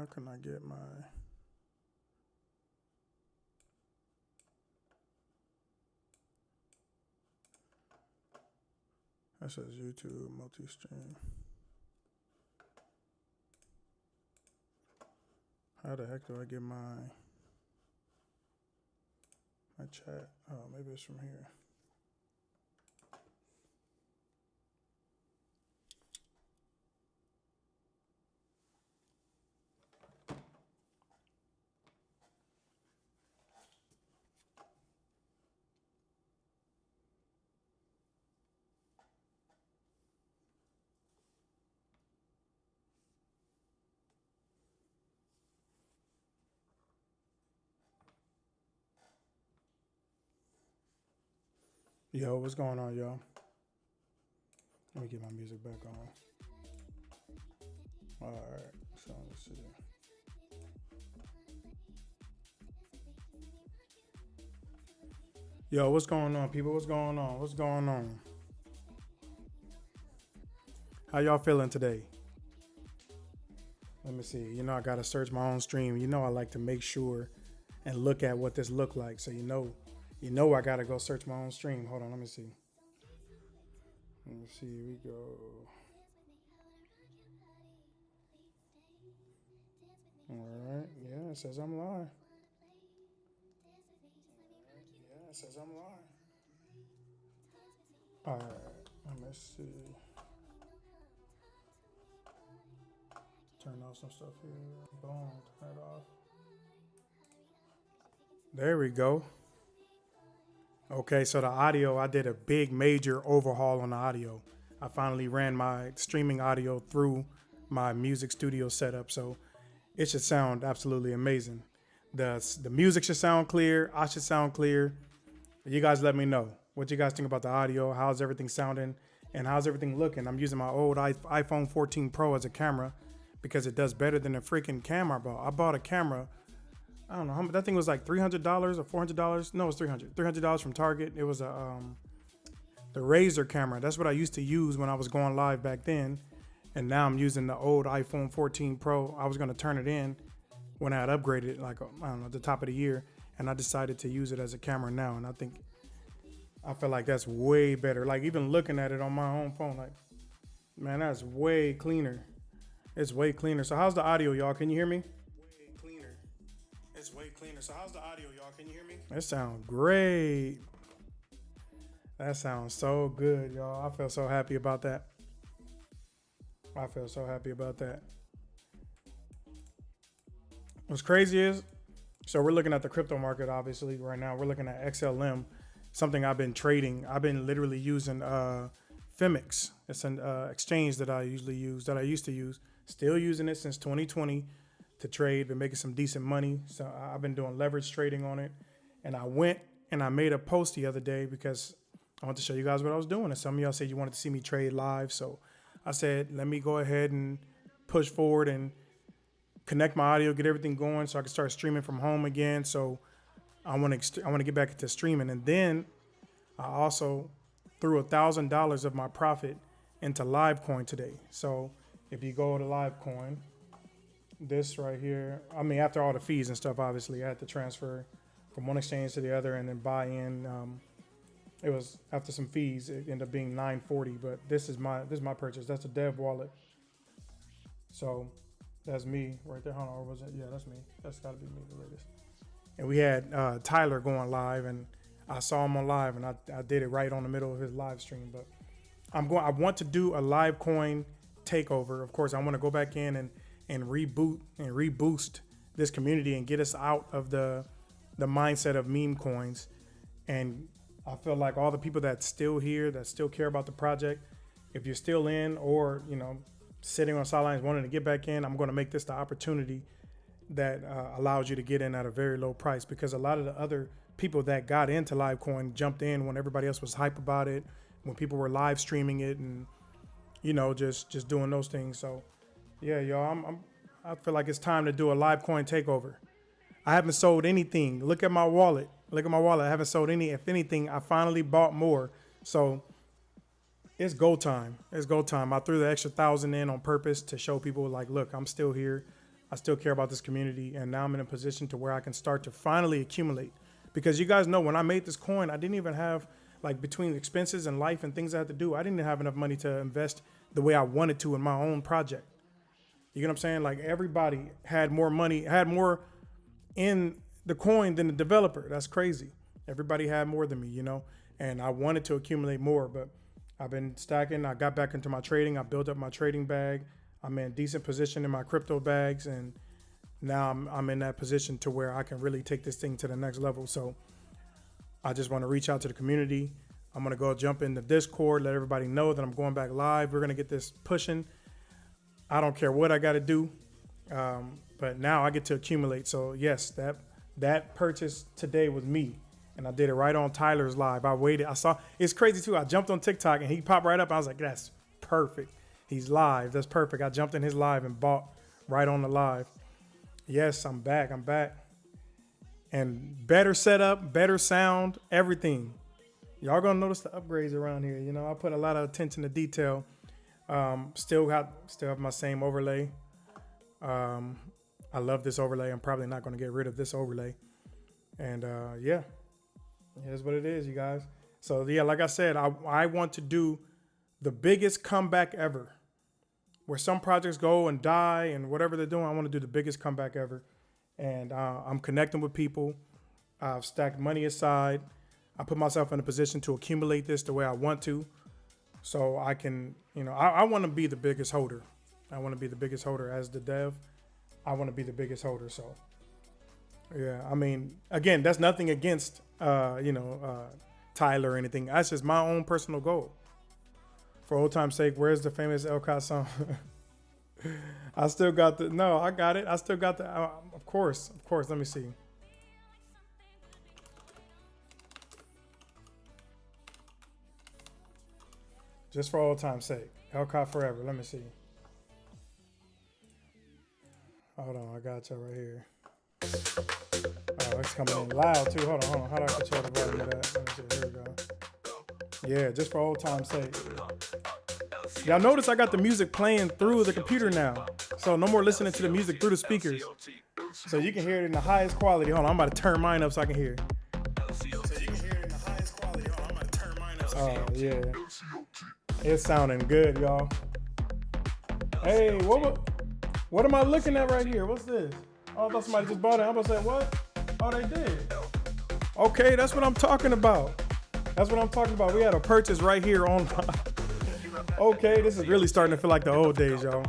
How can I get my... That says YouTube multi-stream. How the heck do I get my chat? Oh, maybe it's from here. Yo, what's going on, y'all? Let me get my music back on. All right, so let's see. Yo, what's going on, people? What's going on? What's going on? How y'all feeling today? Let me see. You know, I gotta search my own stream. You know, I like to make sure and look at what this look like, so you know I gotta go search my own stream. Hold on, let me see. Let me see. Here we go. All right. Yeah, it says I'm live. Yeah, it says I'm live. All right. Let me see. Turn off some stuff here. Boom. Turn it off. There we go. Okay, so the audio, I did a big major overhaul on the audio. I finally ran my streaming audio through my music studio setup, so it should sound absolutely amazing. The music should sound clear. I should sound clear. You guys let me know what you guys think about the audio. How's everything sounding and how's everything looking? I'm using my old iPhone 14 Pro as a camera because it does better than the freaking camera I bought. I bought a camera. I don't know how much, that thing was like $300 or $400. No, it was $300 from Target. It was the Razr camera. That's what I used to use when I was going live back then. And now I'm using the old iPhone 14 Pro. I was going to turn it in when I had upgraded, like, I don't know, at the top of the year. And I decided to use it as a camera now. And I feel like that's way better. Like, even looking at it on my own phone, like, man, that's way cleaner. It's way cleaner. So how's the audio, y'all? Can you hear me? It's way cleaner. So how's the audio, y'all? Can you hear me? That sounds great. That sounds so good, y'all. I feel so happy about that. I feel so happy about that. What's crazy is, so we're looking at the crypto market, obviously, right now. We're looking at XLM, something I've been trading. I've been literally using Femix. It's an exchange that I used to use. Still using it since 2020 to trade, been making some decent money. So I've been doing leverage trading on it. And I went and I made a post the other day because I want to show you guys what I was doing. And some of y'all said you wanted to see me trade live. So I said, let me go ahead and push forward and connect my audio, get everything going so I can start streaming from home again. So I want to get back into streaming. And then I also threw $1,000 of my profit into Livecoin today. So if you go to Livecoin, this right here, I mean, after all the fees and stuff, obviously I had to transfer from one exchange to the other and then buy in. It was after some fees, it ended up being $9.40, but this is my purchase. That's a dev wallet. So that's me right there. Hold on, or was it? Yeah, that's me. That's got to be me, the latest. And we had Tyler going live, and I saw him on live, and I did it right on the middle of his live stream. But I want to do a Livecoin takeover. Of course, I want to go back in and reboot and reboost this community and get us out of the mindset of meme coins. And I feel like all the people that's still here, that still care about the project, if you're still in or, you know, sitting on sidelines wanting to get back in, I'm going to make this the opportunity that allows you to get in at a very low price, because a lot of the other people that got into Livecoin jumped in when everybody else was hype about it, when people were live streaming it and, you know, just doing those things. So yeah, y'all, I feel like it's time to do a Livecoin takeover. I haven't sold anything. Look at my wallet. I haven't sold any. If anything, I finally bought more. So it's go time. I threw the extra 1,000 in on purpose to show people, like, look, I'm still here. I still care about this community. And now I'm in a position to where I can start to finally accumulate. Because you guys know when I made this coin, I didn't even have, like, between expenses and life and things I had to do, I didn't have enough money to invest the way I wanted to in my own project. You get what I'm saying? Like, everybody had more money, had more in the coin than the developer. That's crazy. Everybody had more than me, you know, and I wanted to accumulate more, but I've been stacking. I got back into my trading. I built up my trading bag. I'm in a decent position in my crypto bags, and now I'm in that position to where I can really take this thing to the next level. So I just want to reach out to the community. I'm going to go jump in the Discord, let everybody know that I'm going back live. We're going to get this pushing. I don't care what I got to do, but now I get to accumulate. So yes, that purchase today was me, and I did it right on Tyler's live. I waited. I saw, it's crazy too. I jumped on TikTok and he popped right up. I was like, that's perfect. He's live. That's perfect. I jumped in his live and bought right on the live. Yes, I'm back. I'm back. And better setup, better sound, everything. Y'all gonna notice the upgrades around here. You know, I put a lot of attention to detail. Still have my same overlay. I love this overlay. I'm probably not gonna get rid of this overlay. And yeah, here's what it is, you guys. So yeah, like I said, I want to do the biggest comeback ever. Where some projects go and die and whatever they're doing, I want to do the biggest comeback ever. And I'm connecting with people. I've stacked money aside. I put myself in a position to accumulate this the way I want to. So I can, you know, I want to be the biggest holder. I want to be the biggest holder as the dev. I want to be the biggest holder. So yeah, I mean, again, that's nothing against, Tyler or anything. That's just my own personal goal. For old time's sake, where's the famous LCOT song? I still got I got it. I still got of course. Let me see. Just for old time's sake. LCOT forever. Let me see. Hold on. I got you right here. Oh, it's coming in loud too. Hold on. How do I control the volume of that? Let me see. Here we go. Yeah, just for old time's sake. Y'all notice I got the music playing through the computer now. So no more listening to the music through the speakers. So you can hear it in the highest quality. Hold on, I'm about to turn mine up so I can hear it. Oh, yeah. It's sounding good, y'all. Hey, what am I looking at right here? What's this? Oh, I thought somebody just bought it. I'm about to say, what? Oh, they did. Okay, that's what I'm talking about. We had a purchase right here on. Okay, this is really starting to feel like the old days, y'all.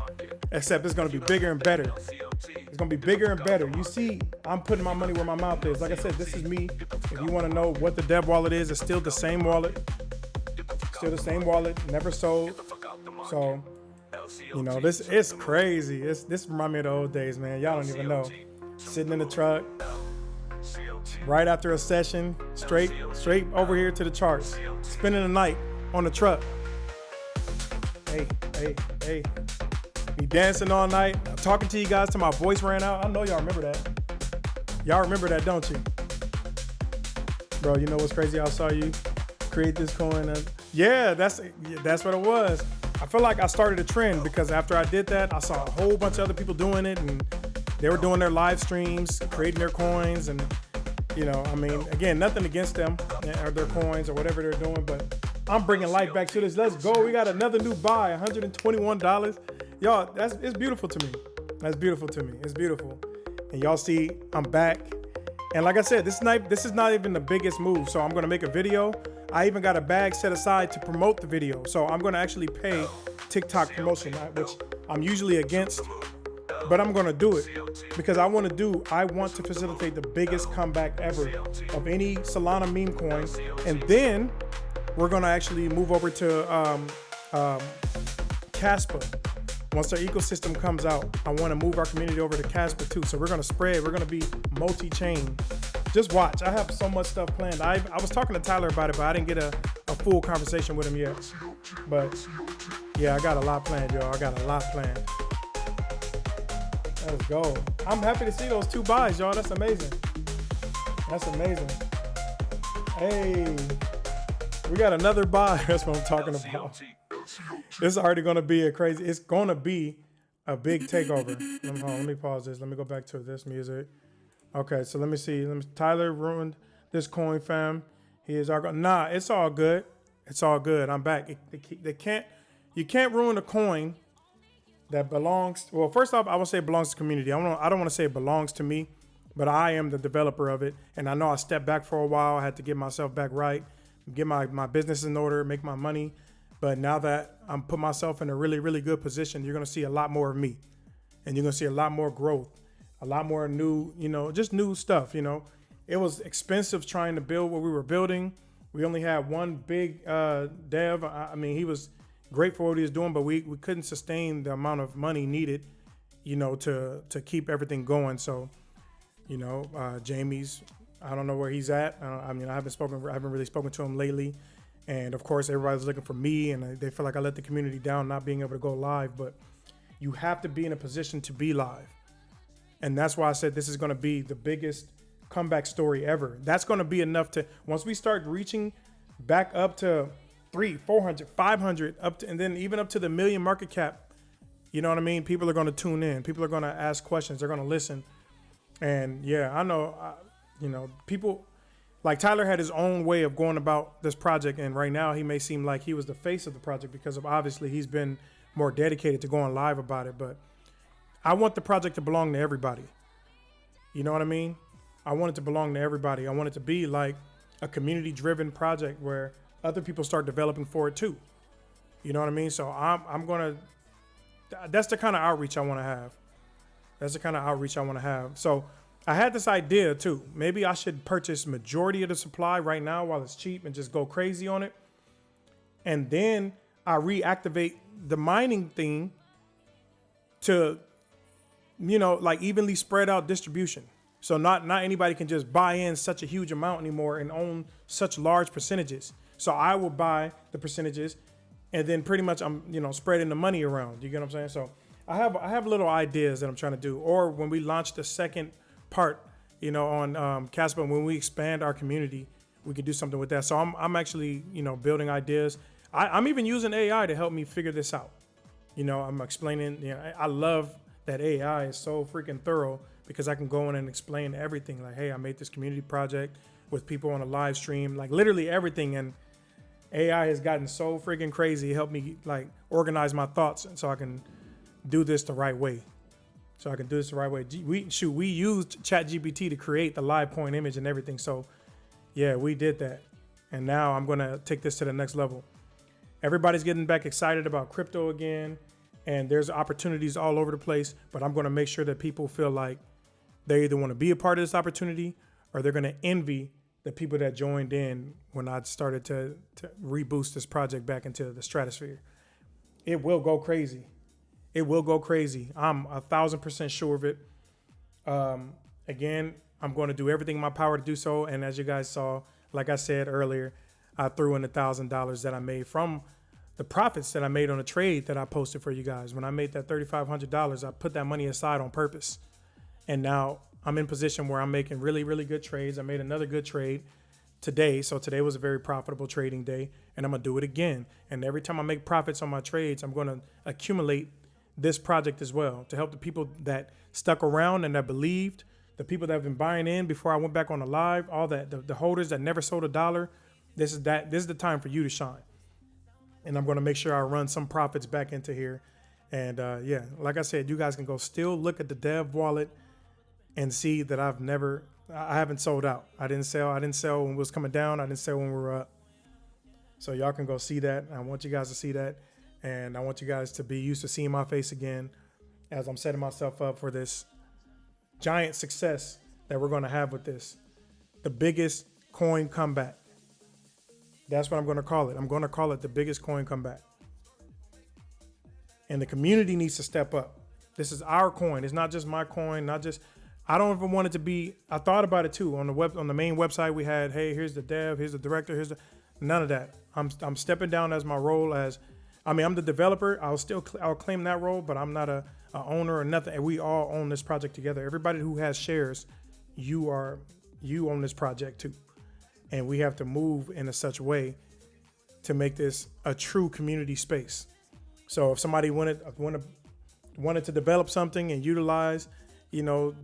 Except it's going to be bigger and better. It's going to be bigger and better. You see, I'm putting my money where my mouth is. Like I said, this is me. If you want to know what the dev wallet is, it's still the same wallet. Never sold. So, you know, this is crazy. This reminds me of the old days, man. Y'all don't even know. Sitting in the truck. Right after a session, straight over here to the charts. Spending the night on the truck. Hey. Be dancing all night. I'm talking to you guys till my voice ran out. I know y'all remember that. Y'all remember that, don't you? Bro, you know what's crazy? I saw you create this coin. Yeah, that's what it was. I feel like I started a trend because after I did that, I saw a whole bunch of other people doing it, and they were doing their live streams, creating their coins, and you know, I mean, again, nothing against them or their coins or whatever they're doing, but I'm bringing life back to this. Let's go. We got another new buy, $121. Y'all, it's beautiful to me. That's beautiful to me. It's beautiful. And y'all see, I'm back. And like I said, this is not even the biggest move. So I'm going to make a video. I even got a bag set aside to promote the video. So I'm going to actually pay TikTok promotion, which I'm usually against. But I'm going to do it because I want to facilitate the biggest comeback ever of any Solana meme coin. And then we're going to actually move over to Casper. Once our ecosystem comes out, I want to move our community over to Casper too. So we're going to spread. We're going to be multi-chain. Just watch. I have so much stuff planned. I was talking to Tyler about it, but I didn't get a full conversation with him yet. But yeah, I got a lot planned, y'all. I got a lot planned. Let's go. I'm happy to see those two buys, y'all. That's amazing. That's amazing. Hey, we got another buy. That's what I'm talking about. It's already going to be it's going to be a big takeover. Let me pause this. Let me go back to this music. Okay, so let me see. Tyler ruined this coin, fam. He is our nah. It's all good. It's all good. I'm back. They can't. You can't ruin a coin that belongs. Well, first off, I will say it belongs to the community. I don't want to say it belongs to me, but I am the developer of it, and I know I stepped back for a while. I had to get myself back right, get my business in order, make my money. But now that I'm put myself in a really, really good position, you're gonna see a lot more of me, and you're gonna see a lot more growth, a lot more new, just new stuff. It was expensive trying to build what we were building. We only had one big dev. I mean, he was great for what he was doing, but we couldn't sustain the amount of money needed, to keep everything going. So, Jamie's, I don't know where he's at. I haven't really spoken to him lately. And of course, everybody's looking for me, and they feel like I let the community down not being able to go live. But you have to be in a position to be live. And that's why I said this is going to be the biggest comeback story ever. That's going to be enough to, once we start reaching back up to 300, 400, 500, and then even up to the million market cap, you know what I mean? People are going to tune in. People are going to ask questions. They're going to listen. And yeah, I know, people like Tyler had his own way of going about this project. And right now he may seem like he was the face of the project because of obviously he's been more dedicated to going live about it. But I want the project to belong to everybody. You know what I mean? I want it to belong to everybody. I want it to be like a community driven project where other people start developing for it too. You know what I mean? So that's the kind of outreach I want to have. So I had this idea too. Maybe I should purchase majority of the supply right now while it's cheap and just go crazy on it. And then I reactivate the mining thing to, like evenly spread out distribution. So not anybody can just buy in such a huge amount anymore and own such large percentages. So I will buy the percentages and then pretty much I'm, spreading the money around. You get what I'm saying? So I have little ideas that I'm trying to do. Or when we launch the second part, on Casper, when we expand our community, we could do something with that. So I'm actually, building ideas. I'm even using AI to help me figure this out. I'm explaining, I love that AI is so freaking thorough because I can go in and explain everything. Like, hey, I made this community project with people on a live stream, like literally everything. And AI has gotten so freaking crazy. It helped me like organize my thoughts so I can do this the right way. We used ChatGPT to create the live point image and everything. So yeah, we did that. And now I'm going to take this to the next level. Everybody's getting back excited about crypto again. And there's opportunities all over the place, but I'm going to make sure that people feel like they either want to be a part of this opportunity or they're going to envy the people that joined in when I started to reboost this project back into the stratosphere. It will go crazy. I'm 1,000% sure of it. Again, I'm going to do everything in my power to do so. And as you guys saw, like I said earlier, I threw in $1,000 that I made from the profits that I made on a trade that I posted for you guys. When I made that $3,500, I put that money aside on purpose. And now I'm in position where I'm making really, really good trades. I made another good trade today. So today was a very profitable trading day, and I'm going to do it again. And every time I make profits on my trades, I'm going to accumulate this project as well to help the people that stuck around and that believed, the people that have been buying in before I went back on the live, all that, the holders that never sold a dollar. This is the time for you to shine. And I'm going to make sure I run some profits back into here. And yeah, like I said, you guys can go still look at the dev wallet and see that I haven't sold out. I didn't sell when it was coming down. I didn't sell when we were up. So y'all can go see that. I want you guys to see that. And I want you guys to be used to seeing my face again as I'm setting myself up for this giant success that we're going to have with this. The biggest coin comeback. That's what I'm going to call it. I'm going to call it the biggest coin comeback. And the community needs to step up. This is our coin. It's not just my coin, I don't even want it to be, I thought about it too. On the main website we had, hey, here's the dev, here's the director, none of that. I'm stepping down as my role I'm the developer. I'll claim that role, but I'm not a owner or nothing. And we all own this project together. Everybody who has shares, you own this project too. And we have to move in a such way to make this a true community space. So if somebody want to wanted to develop something and utilize, you know,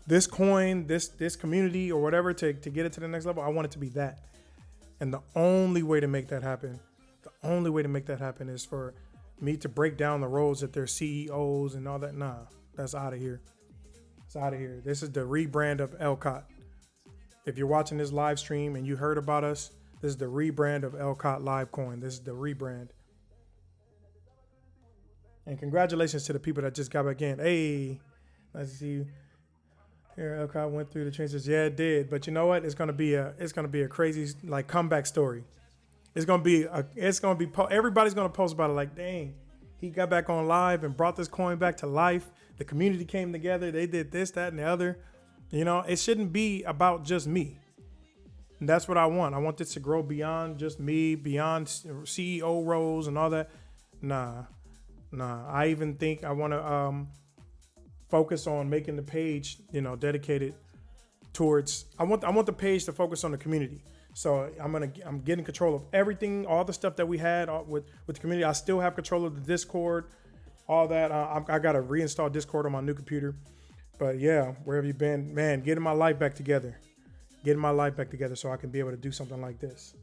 this coin, this community or whatever to get it to the next level. I want it to be that. And the only way to make that happen, is for me to break down the roles that they're CEOs and all that. Nah, that's out of here. It's out of here. This is the rebrand of LCOT. If you're watching this live stream and you heard about us, this is the rebrand of LCOT Livecoin. This is the rebrand. And congratulations to the people that just got back in. Hey, nice to see you. Here, LCOT went through the changes. Yeah, it did. But you know what? It's gonna be a crazy like comeback story. Everybody's gonna post about it. Like, dang, he got back on live and brought this coin back to life. The community came together. They did this, that, and the other. You know, it shouldn't be about just me. And that's what I want. I want this to grow beyond just me, beyond CEO roles and all that. Nah. I even think I want to focus on making the page, you know, dedicated towards. I want the page to focus on the community. So I'm getting control of everything, all the stuff that we had with the community. I still have control of the Discord, all that. I got to reinstall Discord on my new computer. But yeah, where have you been, man? Getting my life back together, so I can be able to do something like this.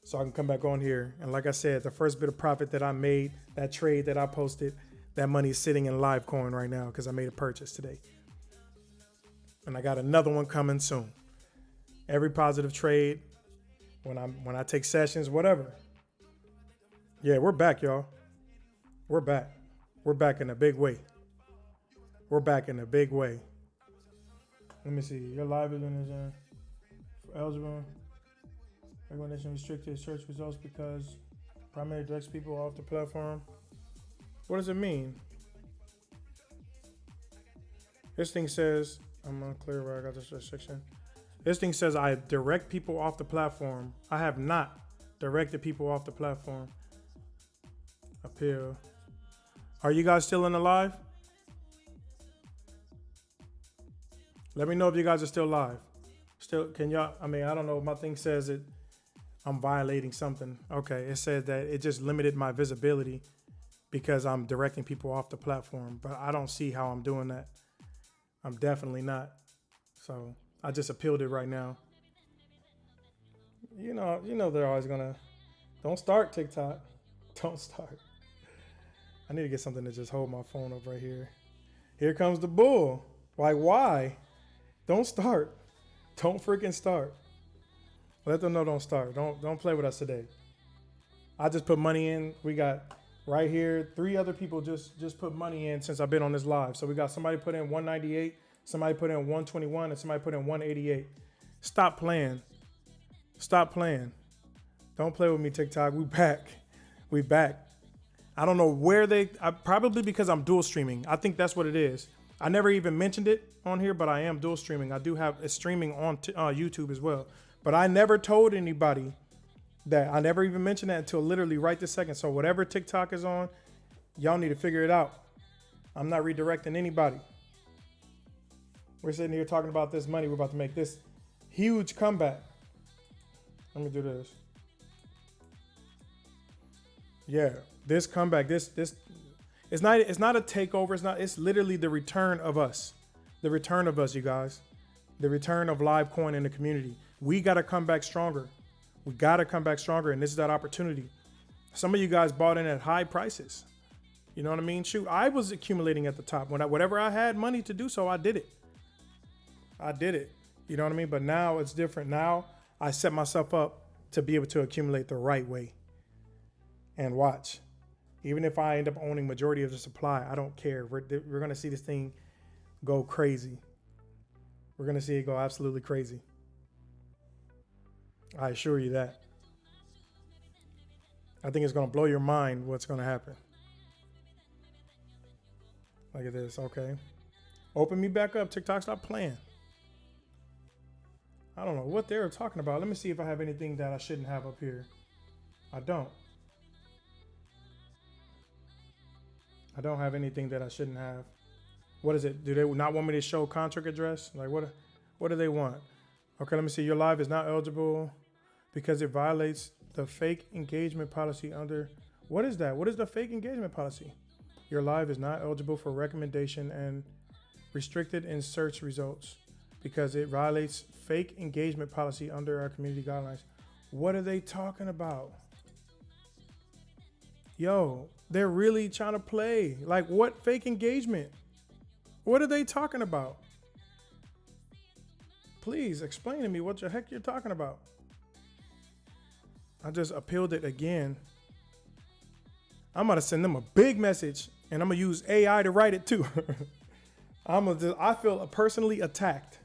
So I can come back on here. And like I said, the first bit of profit that I made, that trade that I posted, that money is sitting in Livecoin right now because I made a purchase today. And I got another one coming soon. Every positive trade, when I take sessions, whatever. Yeah, we're back, y'all. We're back. We're back in a big way. Let me see. Your live is eligible. Recommendation restricted search results because primarily directs people off the platform. What does it mean? This thing says, I'm unclear where I got this restriction. This thing says I direct people off the platform. I have not directed people off the platform. Appeal. Are you guys still in the live? Let me know if you guys are still live. Still, can y'all, I don't know. My thing says it. I'm violating something. Okay, it said that it just limited my visibility because I'm directing people off the platform, but I don't see how I'm doing that. I'm definitely not. So I just appealed it right now. You know they're always gonna. Don't start TikTok. Don't start. I need to get something to just hold my phone up right here. Here comes the bull. Like, why? Don't start. Don't freaking start. Let them know don't start. Don't play with us today. I just put money in. We got right here 3 other people just put money in since I've been on this live. So we got somebody put in 198, somebody put in 121, and somebody put in 188. Stop playing. Don't play with me, TikTok. We back. I don't know where probably because I'm dual streaming. I think that's what it is. I never even mentioned it on here, but I am dual streaming. I do have a streaming on YouTube as well. But I never told anybody that. I never even mentioned that until literally right this second. So whatever TikTok is on, y'all need to figure it out. I'm not redirecting anybody. We're sitting here talking about this money. We're about to make this huge comeback. Let me do this. Yeah, this comeback, this it's not a takeover. It's literally the return of us. The return of us, you guys. The return of Livecoin in the community. We got to come back stronger. And this is that opportunity. Some of you guys bought in at high prices. You know what I mean? Shoot, I was accumulating at the top. Whatever I had money to do so, I did it. You know what I mean? But now it's different. Now I set myself up to be able to accumulate the right way. And watch. Even if I end up owning majority of the supply, I don't care. We're going to see this thing go crazy. We're going to see it go absolutely crazy. I assure you that. I think it's going to blow your mind what's going to happen. Look at this. Okay. Open me back up. TikTok, stop playing. I don't know what they're talking about. Let me see if I have anything that I shouldn't have up here. I don't. I don't have anything that I shouldn't have. What is it? Do they not want me to show contract address? Like what do they want? Okay, let me see. Your live is not eligible because it violates the fake engagement policy under. What is that? What is the fake engagement policy? Your live is not eligible for recommendation and restricted in search results because it violates fake engagement policy under our community guidelines. What are they talking about? Yo, they're really trying to play. Like, what fake engagement? What are they talking about? Please explain to me what the heck you're talking about. I just appealed it again. I'm gonna send them a big message and I'm gonna use AI to write it too. I feel personally attacked.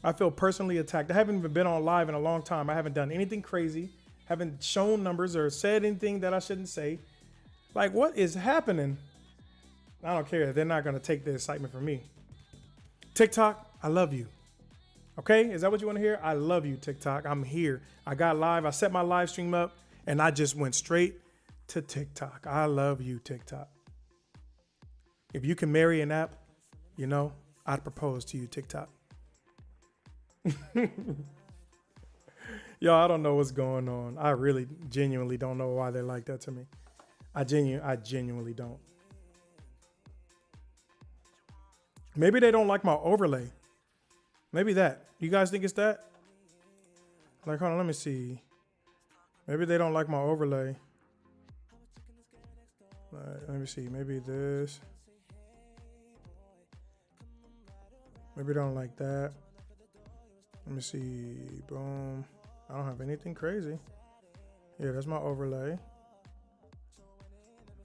I feel personally attacked. I haven't even been on live in a long time. I haven't done anything crazy. Haven't shown numbers or said anything that I shouldn't say. Like, what is happening? I don't care. They're not gonna take the excitement from me. TikTok, I love you. Okay, is that what you want to hear? I love you, TikTok. I'm here. I got live. I set my live stream up and I just went straight to TikTok. I love you, TikTok. If you can marry an app, you know, I'd propose to you, TikTok. Yo, I don't know what's going on. I really genuinely don't know why they're like that to me. I genuinely don't. Maybe they don't like my overlay. Maybe that. You guys think it's that? Like, hold on, let me see. Maybe they don't like my overlay. Let me see. Maybe this. Maybe they don't like that. Let me see. Boom. I don't have anything crazy. Yeah, that's my overlay.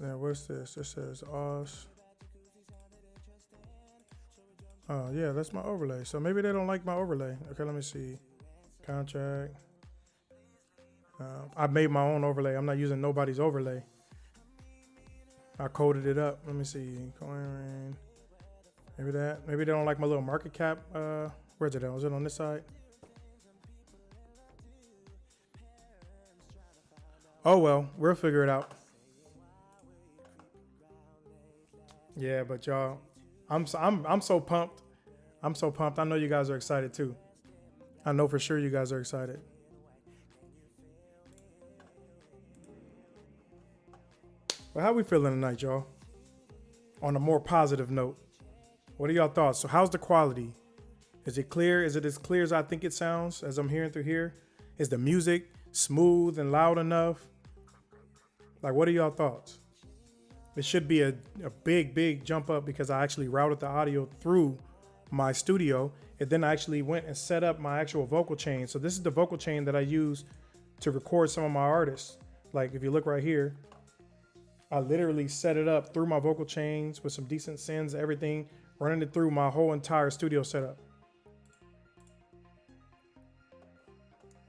Then what's this? This says us. Oh, yeah, that's my overlay. So maybe they don't like my overlay. Okay, let me see. Contract. I made my own overlay. I'm not using nobody's overlay. I coded it up. Let me see. Coin. Maybe that. Maybe they don't like my little market cap. Where's it at? Was it on this side? Oh, well, we'll figure it out. Yeah, but y'all, I'm so pumped. I'm so pumped. I know you guys are excited too. I know for sure you guys are excited. But how we feeling tonight, y'all? On a more positive note, what are y'all thoughts? So how's the quality? Is it clear? Is it as clear as I think it sounds as I'm hearing through here? Is the music smooth and loud enough? Like, what are y'all thoughts? It should be a big jump up because I actually routed the audio through my studio. And then I actually went and set up my actual vocal chain. So this is the vocal chain that I use to record some of my artists. Like, if you look right here, I literally set it up through my vocal chains with some decent sends, everything, running it through my whole entire studio setup.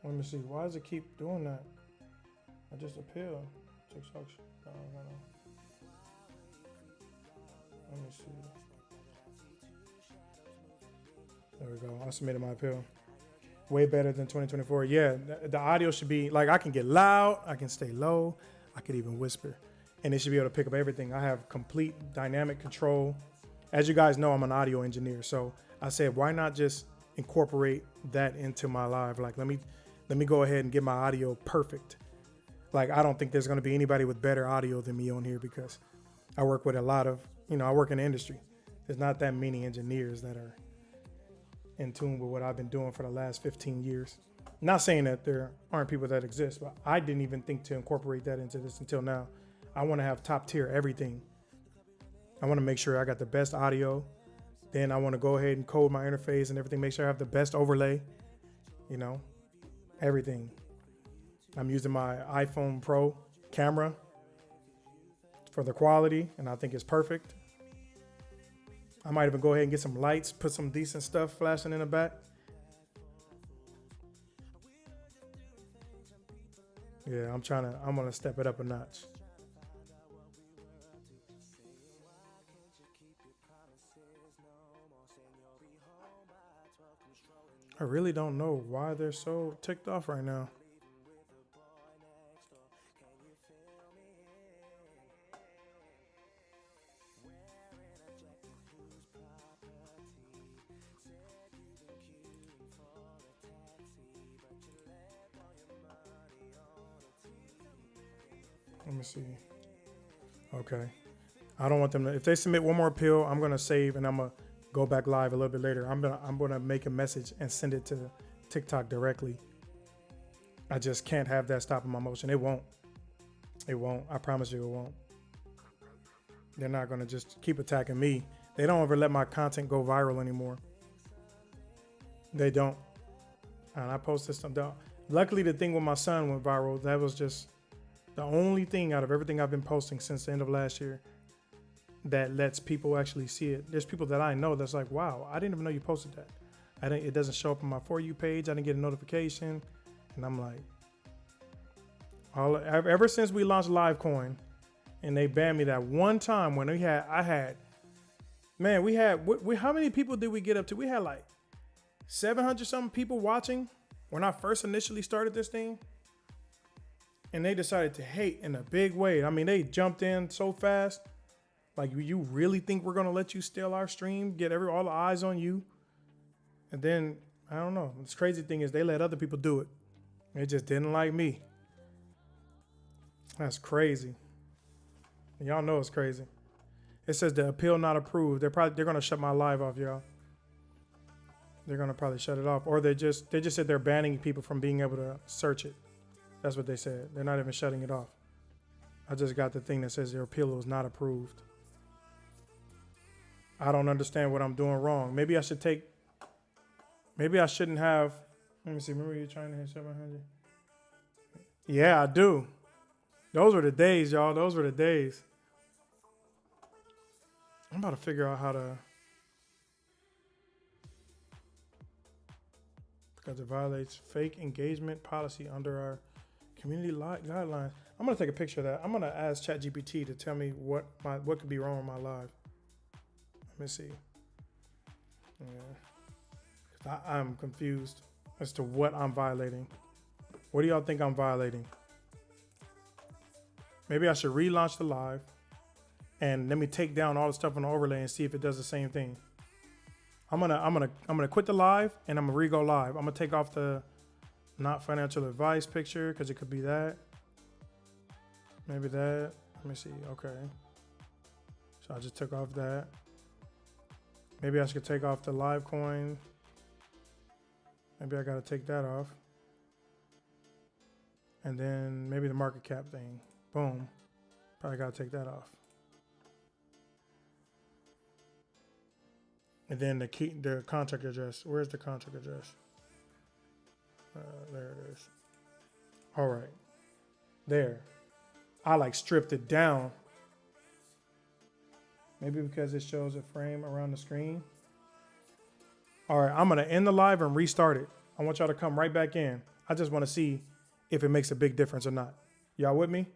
Let me see. Why does it keep doing that? I just appeal. No. Let me see. There we go. I submitted my appeal. Way better than 2024. Yeah, the audio should be like, I can get loud, I can stay low, I could even whisper, and it should be able to pick up everything. I have complete dynamic control. As you guys know, I'm an audio engineer, so I said, why not just incorporate that into my live? Like, let me go ahead and get my audio perfect. Like, I don't think there's going to be anybody with better audio than me on here because I work with a lot of, I work in the industry. There's not that many engineers that are in tune with what I've been doing for the last 15 years. Not saying that there aren't people that exist, but I didn't even think to incorporate that into this until now. I want to have top tier everything. I want to make sure I got the best audio. Then I want to go ahead and code my interface and everything. Make sure I have the best overlay, everything. I'm using my iPhone Pro camera for the quality, and I think it's perfect. I might even go ahead and get some lights, put some decent stuff flashing in the back. Yeah, I'm gonna step it up a notch. I really don't know why they're so ticked off right now. Let me see. Okay. I don't want them to. If they submit one more appeal, I'm gonna save and I'm gonna go back live a little bit later. I'm gonna make a message and send it to TikTok directly. I just can't have that stopping my motion. It won't. It won't. I promise you, it won't. They're not gonna just keep attacking me. They don't ever let my content go viral anymore. They don't. And I posted some. Luckily, the thing with my son went viral. That was just the only thing out of everything I've been posting since the end of last year that lets people actually see it. There's people that I know that's like, wow, I didn't even know you posted that. It doesn't show up on my For You page. I didn't get a notification. And I'm like, ever since we launched Livecoin and they banned me that one time when how many people did we get up to? We had like 700 something people watching when I first initially started this thing. And they decided to hate in a big way. I mean, they jumped in so fast. Like, you really think we're going to let you steal our stream, get all the eyes on you? And then, I don't know. The crazy thing is they let other people do it. They just didn't like me. That's crazy. Y'all know it's crazy. It says the appeal not approved. They're going to shut my live off, y'all. They're going to probably shut it off. Or they just said they're banning people from being able to search it. That's what they said. They're not even shutting it off. I just got the thing that says their appeal was not approved. I don't understand what I'm doing wrong. Maybe I shouldn't have. Let me see. Remember you trying to hit 700? Yeah, I do. Those were the days, y'all. Those were the days. I'm about to figure out how to. Because it violates fake engagement policy under our community guidelines. I'm going to take a picture of that. I'm going to ask ChatGPT to tell me what could be wrong with my live. Let me see. Yeah. I'm confused as to what I'm violating. What do y'all think I'm violating? Maybe I should relaunch the live and let me take down all the stuff on the overlay and see if it does the same thing. I'm gonna quit the live and I'm gonna re-go live. I'm gonna take off the not financial advice picture because it could be that. Maybe that. Let me see. Okay. So I just took off that. Maybe I should take off the live coin. Maybe I gotta take that off. And then maybe the market cap thing. Boom. Probably gotta take that off. And then the contract address. Where's the contract address? There it is. All right. There. I like stripped it down. Maybe because it shows a frame around the screen. All right, I'm gonna end the live and restart it. I want y'all to come right back in. I just wanna see if it makes a big difference or not. Y'all with me?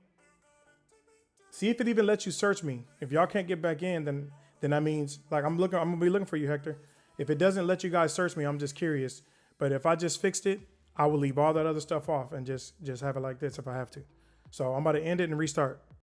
See if it even lets you search me. If y'all can't get back in, then that means, like, I'm gonna be looking for you, Hector. If it doesn't let you guys search me, I'm just curious. But if I just fixed it, I will leave all that other stuff off and just have it like this if I have to. So I'm about to end it and restart.